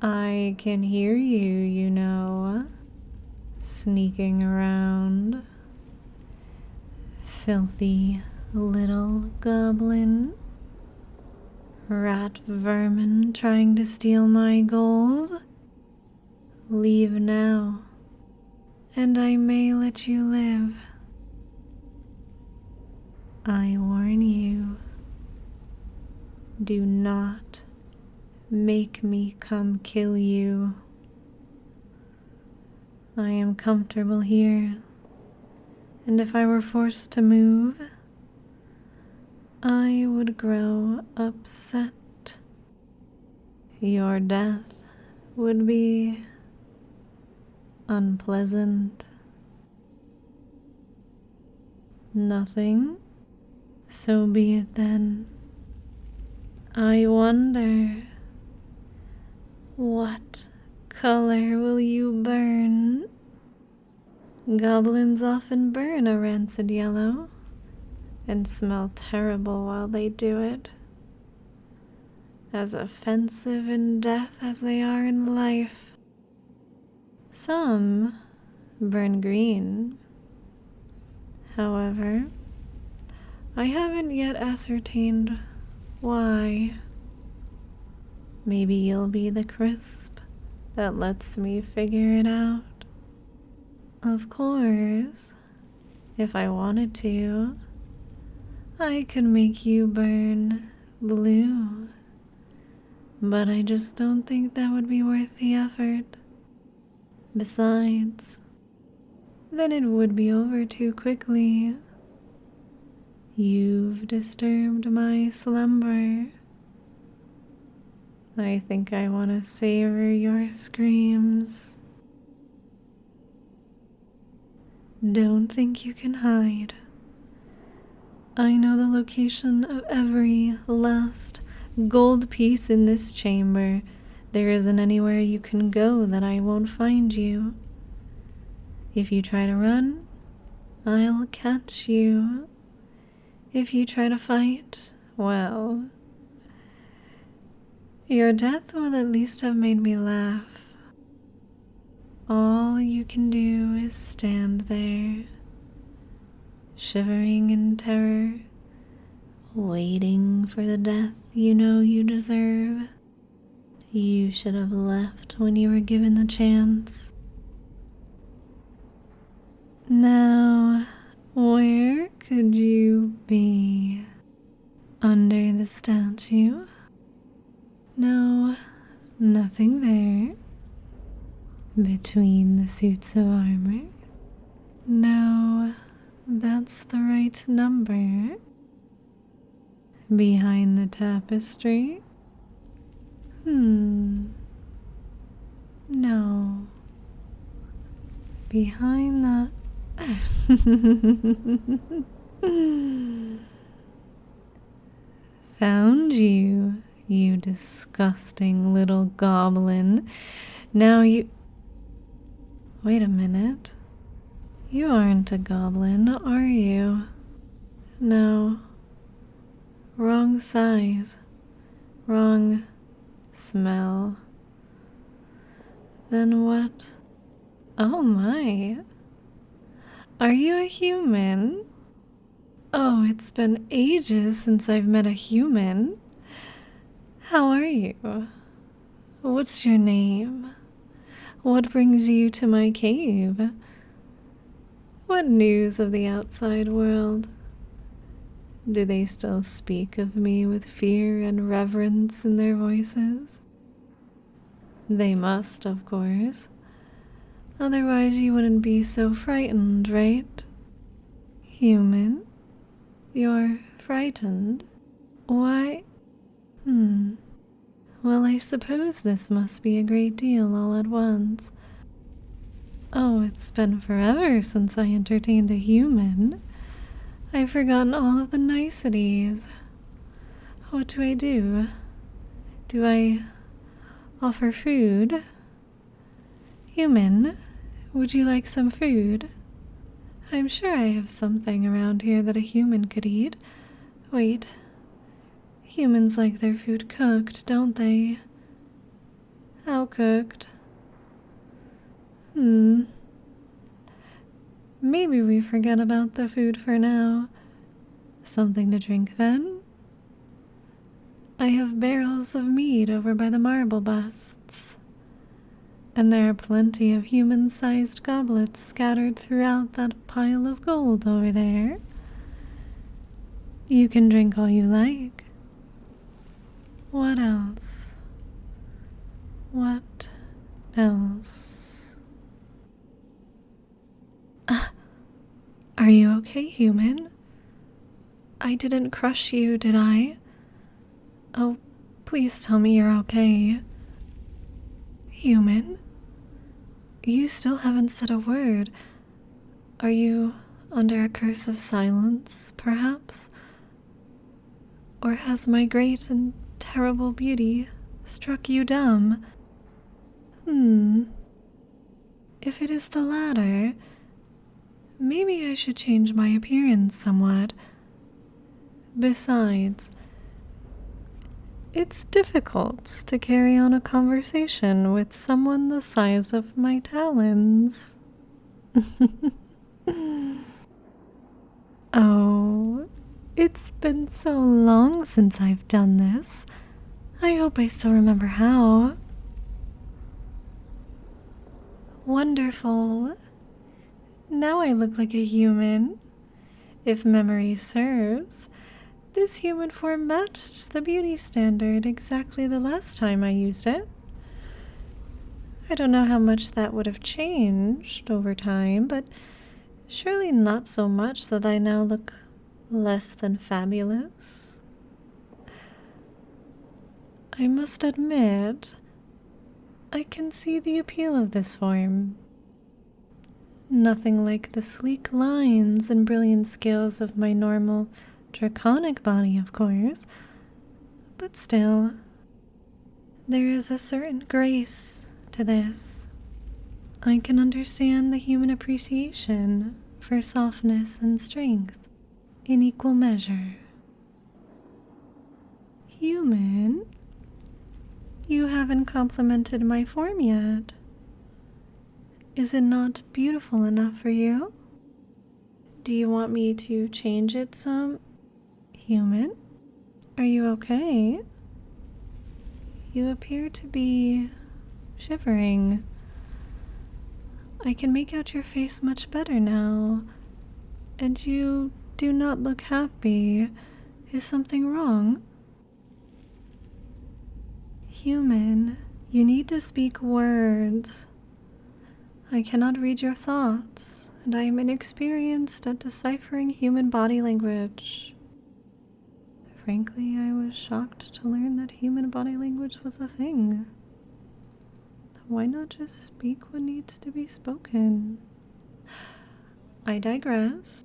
I can hear you, you know, sneaking around. Filthy little goblin. Rat vermin trying to steal my gold. Leave now, and I may let you live. I warn you, do not make me come kill you. I am comfortable here, and if I were forced to move, I would grow upset. Your death would be unpleasant. Nothing? So be it then. I wonder, what color will you burn? Goblins often burn a rancid yellow and smell terrible while they do it. As offensive in death as they are in life. Some burn green. However, I haven't yet ascertained why. Maybe you'll be the crisp that lets me figure it out. Of course, if I wanted to, I could make you burn blue. But I just don't think that would be worth the effort. Besides, then it would be over too quickly. You've disturbed my slumber. I think I want to savor your screams. Don't think you can hide. I know the location of every last gold piece in this chamber. There isn't anywhere you can go that I won't find you. If you try to run, I'll catch you. If you try to fight, well, your death will at least have made me laugh. All you can do is stand there, shivering in terror, waiting for the death you know you deserve. You should have left when you were given the chance. Now, where could you be? Under the statue? No, nothing there. Between the suits of armor? No, that's the right number. Behind the tapestry? No. Behind the... Found you, you disgusting little goblin. Now you... Wait a minute. You aren't a goblin, are you? No. Wrong size. Wrong smell. Then what? Oh my. Are you a human? Oh, it's been ages since I've met a human. How are you? What's your name? What brings you to my cave? What news of the outside world? Do they still speak of me with fear and reverence in their voices? They must, of course. Otherwise you wouldn't be so frightened, right? Human? You're frightened? Why? Well, I suppose this must be a great deal all at once. Oh, it's been forever since I entertained a human. I've forgotten all of the niceties. What do I do? Do I offer food? Human, would you like some food? I'm sure I have something around here that a human could eat. Wait, humans like their food cooked, don't they? How cooked? Maybe we forget about the food for now. Something to drink then? I have barrels of mead over by the marble busts. And there are plenty of human-sized goblets scattered throughout that pile of gold over there. You can drink all you like. What else? What else? Are you okay, human? I didn't crush you, did I? Oh, please tell me you're okay. Human? You still haven't said a word. Are you under a curse of silence, perhaps? Or has my great and terrible beauty struck you dumb? If it is the latter, maybe I should change my appearance somewhat. Besides, it's difficult to carry on a conversation with someone the size of my talons. Oh, it's been so long since I've done this. I hope I still remember how. Wonderful. Now I look like a human. If memory serves, this human form matched the beauty standard exactly the last time I used it. I don't know how much that would have changed over time, but surely not so much that I now look less than fabulous. I must admit, I can see the appeal of this form. Nothing like the sleek lines and brilliant scales of my normal draconic body, of course, but still, there is a certain grace to this. I can understand the human appreciation for softness and strength in equal measure. Human? You haven't complimented my form yet. Is it not beautiful enough for you? Do you want me to change it some? Human? Are you okay? You appear to be shivering. I can make out your face much better now, and you do not look happy. Is something wrong? Human, you need to speak words. I cannot read your thoughts, and I am inexperienced at deciphering human body language. Frankly, I was shocked to learn that human body language was a thing. Why not just speak what needs to be spoken? I digress.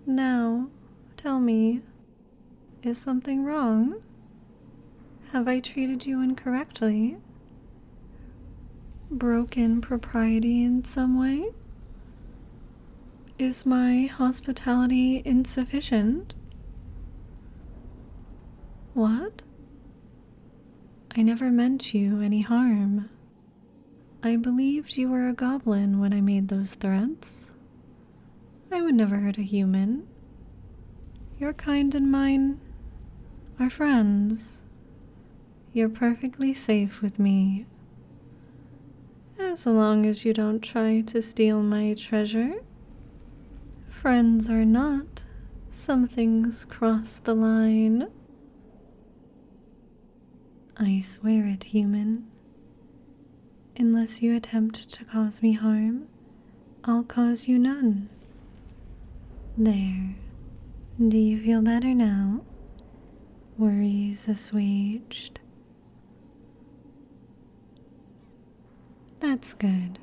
Now, tell me, is something wrong? Have I treated you incorrectly? Broken propriety in some way? Is my hospitality insufficient? What? I never meant you any harm. I believed you were a goblin when I made those threats. I would never hurt a human. Your kind and mine are friends. You're perfectly safe with me. As long as you don't try to steal my treasure. Friends or not, some things cross the line. I swear it, human. Unless you attempt to cause me harm, I'll cause you none. There. Do you feel better now? Worries assuaged? That's good.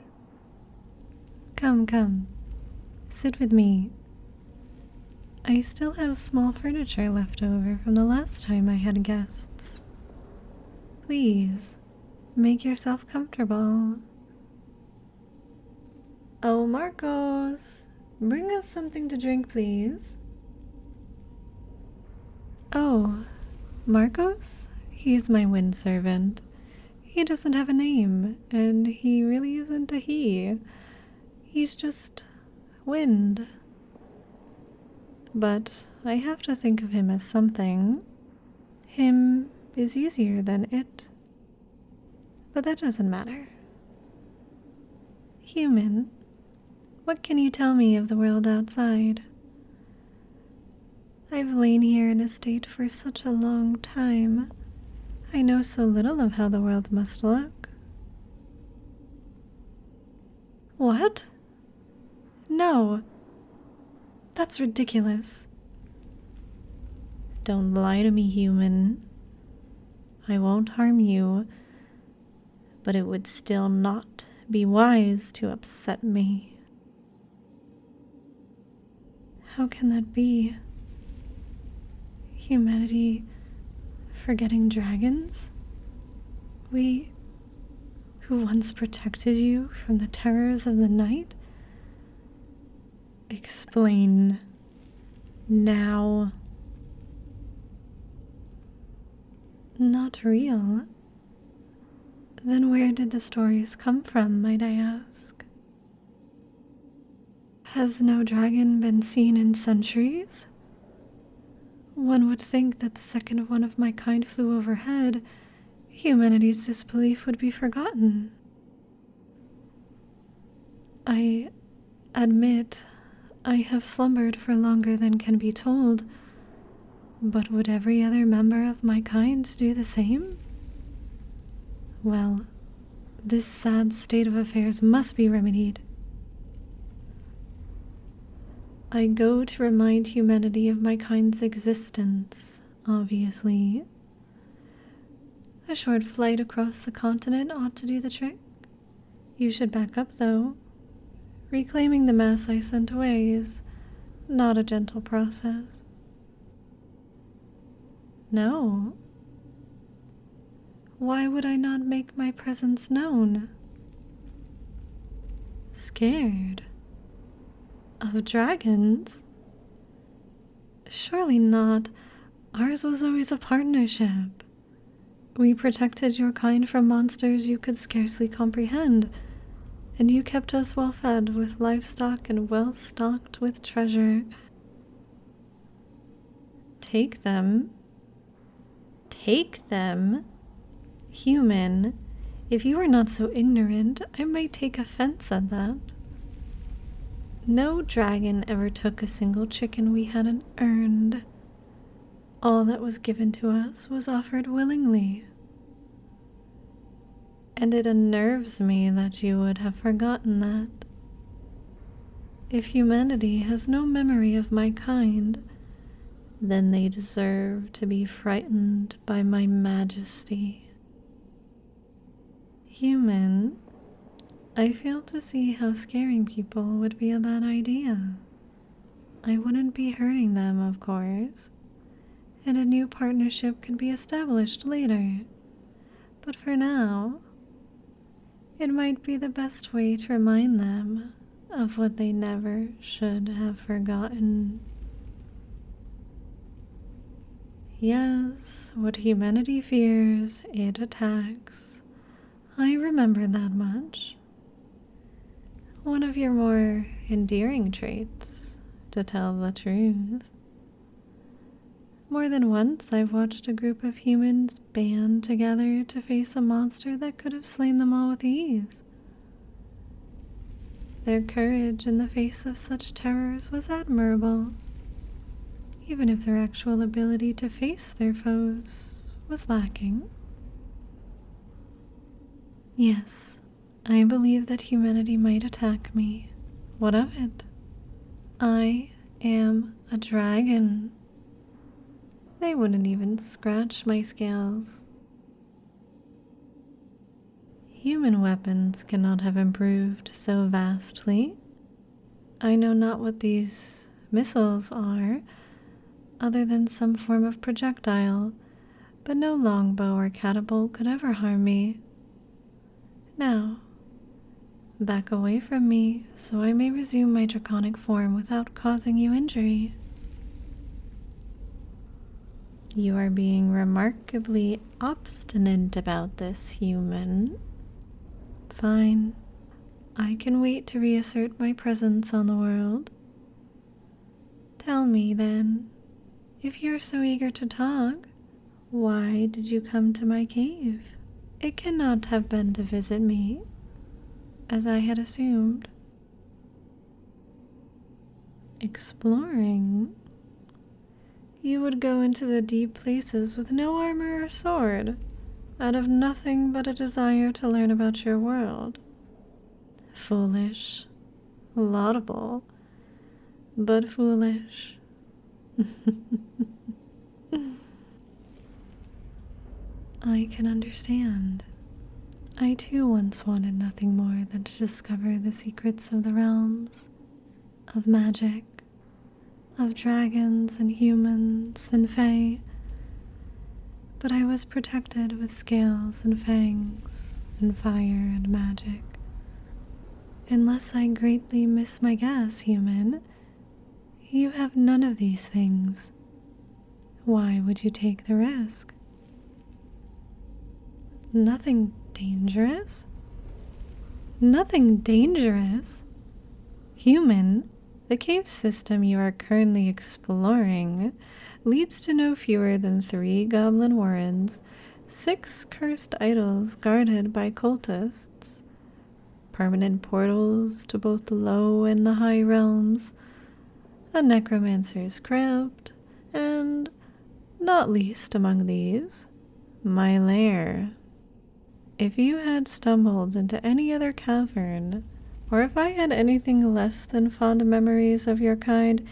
Come. Sit with me. I still have small furniture left over from the last time I had guests. Please, make yourself comfortable. Oh, Marcos, bring us something to drink, please. Oh, Marcos? He's my wind servant. He doesn't have a name, and he really isn't a he. He's just wind. But I have to think of him as something. Him is easier than it. But that doesn't matter. Human, what can you tell me of the world outside? I've lain here in a state for such a long time. I know so little of how the world must look. What? No. That's ridiculous. Don't lie to me, human. I won't harm you, but it would still not be wise to upset me. How can that be? Humanity forgetting dragons? We, who once protected you from the terrors of the night? Explain now. Not real. Then where did the stories come from, might I ask? Has no dragon been seen in centuries? One would think that the second one of my kind flew overhead, humanity's disbelief would be forgotten. I admit I have slumbered for longer than can be told, but would every other member of my kind do the same? Well, this sad state of affairs must be remedied. I go to remind humanity of my kind's existence, obviously. A short flight across the continent ought to do the trick. You should back up, though. Reclaiming the mass I sent away is not a gentle process. No. Why would I not make my presence known? Scared? Of dragons? Surely not. Ours was always a partnership. We protected your kind from monsters you could scarcely comprehend, and you kept us well fed with livestock and well stocked with treasure. Take them? Take them? Human, if you were not so ignorant, I might take offense at that. No dragon ever took a single chicken we hadn't earned. All that was given to us was offered willingly. And it unnerves me that you would have forgotten that. If humanity has no memory of my kind, then they deserve to be frightened by my majesty. Human, I fail to see how scaring people would be a bad idea. I wouldn't be hurting them, of course, and a new partnership could be established later. But for now, it might be the best way to remind them of what they never should have forgotten. Yes, what humanity fears, it attacks. I remember that much. One of your more endearing traits, to tell the truth. More than once I've watched a group of humans band together to face a monster that could have slain them all with ease. Their courage in the face of such terrors was admirable, even if their actual ability to face their foes was lacking. Yes, I believe that humanity might attack me. What of it? I am a dragon. They wouldn't even scratch my scales. Human weapons cannot have improved so vastly. I know not what these missiles are, other than some form of projectile, but no longbow or catapult could ever harm me. Now, back away from me so I may resume my draconic form without causing you injury. You are being remarkably obstinate about this, human. Fine. I can wait to reassert my presence on the world. Tell me, then, if you're so eager to talk, why did you come to my cave? It cannot have been to visit me, as I had assumed. Exploring? You would go into the deep places with no armor or sword, out of nothing but a desire to learn about your world. Foolish, laudable, but foolish. I can understand. I too once wanted nothing more than to discover the secrets of the realms, of magic, of dragons and humans and fae, but I was protected with scales and fangs and fire and magic. Unless I greatly miss my guess, human, you have none of these things. Why would you take the risk? Nothing dangerous? Nothing dangerous? Human, the cave system you are currently exploring leads to no fewer than 3 goblin warrens, 6 cursed idols guarded by cultists, permanent portals to both the low and the high realms, a necromancer's crypt, and, not least among these, my lair. If you had stumbled into any other cavern, or if I had anything less than fond memories of your kind,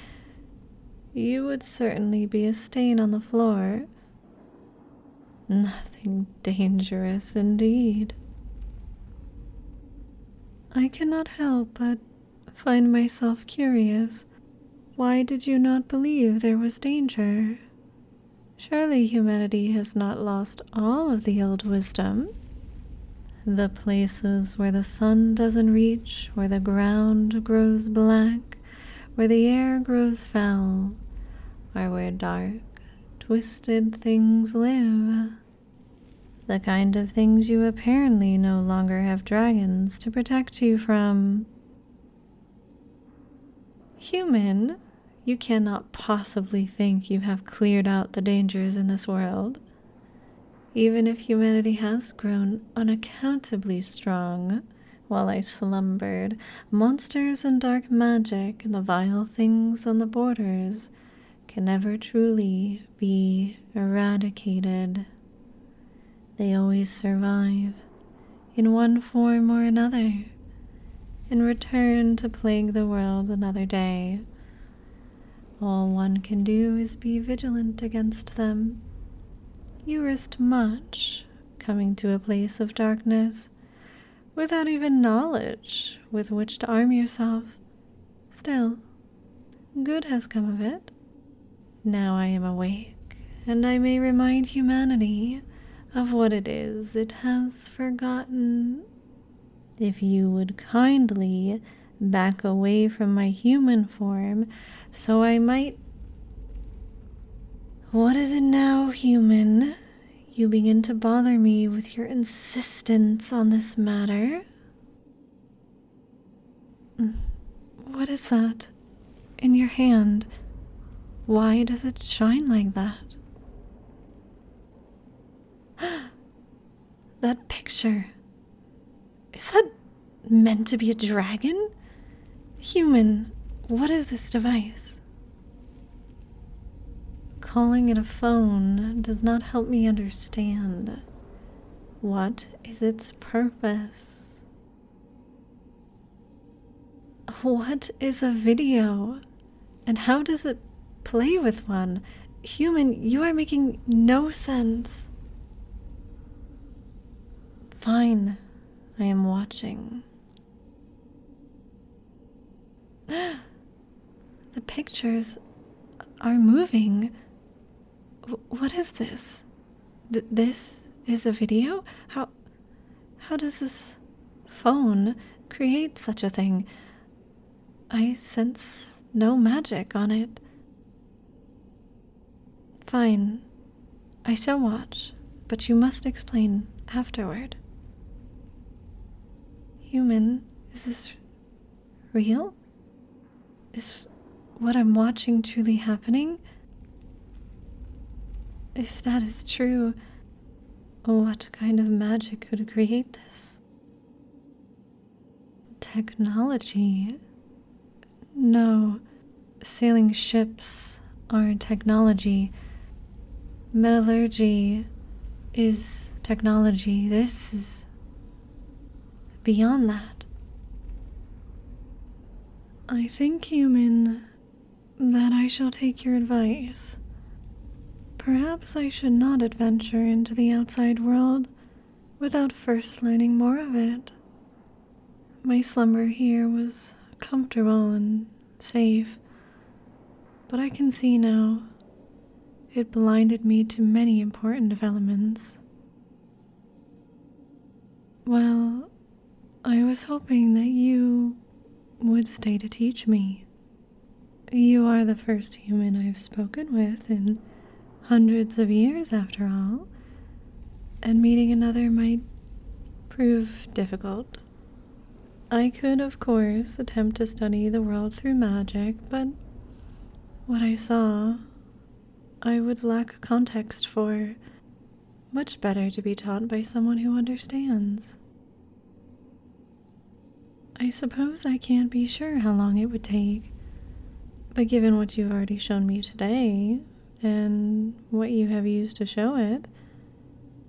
you would certainly be a stain on the floor. Nothing dangerous indeed. I cannot help but find myself curious. Why did you not believe there was danger? Surely humanity has not lost all of the old wisdom. The places where the sun doesn't reach, where the ground grows black, where the air grows foul, are where dark, twisted things live. The kind of things you apparently no longer have dragons to protect you from. Human, you cannot possibly think you have cleared out the dangers in this world. Even if humanity has grown unaccountably strong, while I slumbered, monsters and dark magic and the vile things on the borders can never truly be eradicated. They always survive, in one form or another, and return to plague the world another day. All one can do is be vigilant against them. You risked much coming to a place of darkness without even knowledge with which to arm yourself. Still, good has come of it. Now I am awake, and I may remind humanity of what it is it has forgotten. If you would kindly back away from my human form so I might... What is it now, human? You begin to bother me with your insistence on this matter. What is that in your hand? Why does it shine like that? That picture. Is that meant to be a dragon? Human, what is this device? Calling it a phone does not help me understand. What is its purpose? What is a video? And how does it play with one? Human, you are making no sense. Fine, I am watching. The pictures are moving. What is this? This is a video? How does this phone create such a thing? I sense no magic on it. Fine, I shall watch, but you must explain afterward. Human, is this real? Is what I'm watching truly happening? If that is true, what kind of magic could create this? Technology? No, sailing ships aren't technology. Metallurgy is technology. This is beyond that. I think, human, that I shall take your advice. Perhaps I should not adventure into the outside world without first learning more of it. My slumber here was comfortable and safe, but I can see now it blinded me to many important developments. Well, I was hoping that you would stay to teach me. You are the first human I've spoken with in hundreds of years, after all, and meeting another might prove difficult. I could, of course, attempt to study the world through magic, but what I saw, I would lack context for. Much better to be taught by someone who understands. I suppose I can't be sure how long it would take, but given what you've already shown me today, and what you have used to show it,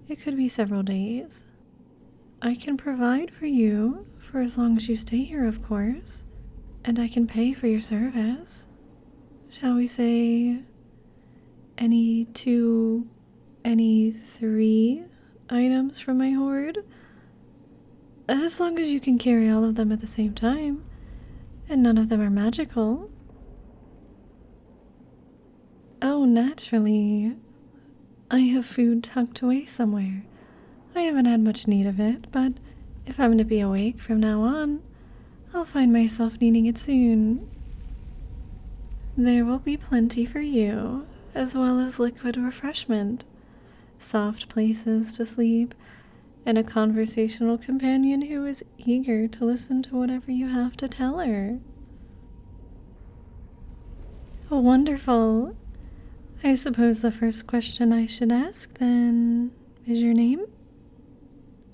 it could be several days. I can provide for you for as long as you stay here, of course, and I can pay for your service. Shall we say any 2, any 3 items from my hoard? As long as you can carry all of them at the same time, and none of them are magical. Oh, naturally. I have food tucked away somewhere. I haven't had much need of it, but if I'm to be awake from now on, I'll find myself needing it soon. There will be plenty for you, as well as liquid refreshment, soft places to sleep, and a conversational companion who is eager to listen to whatever you have to tell her. Oh, wonderful. I suppose the first question I should ask, then, is your name?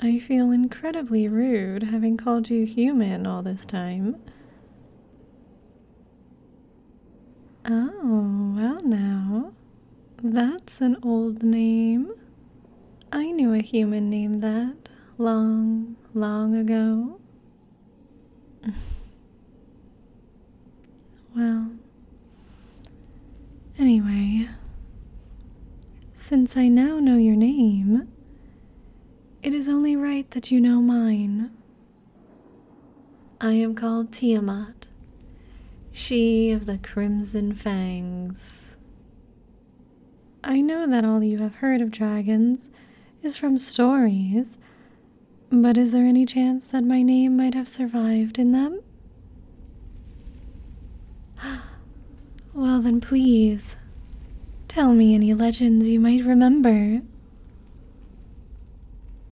I feel incredibly rude having called you human all this time. Oh, well now, that's an old name. I knew a human named that long, long ago. Well, anyway, since I now know your name, it is only right that you know mine. I am called Tiamat, she of the Crimson Fangs. I know that all you have heard of dragons is from stories, but is there any chance that my name might have survived in them? Well then, please, tell me any legends you might remember.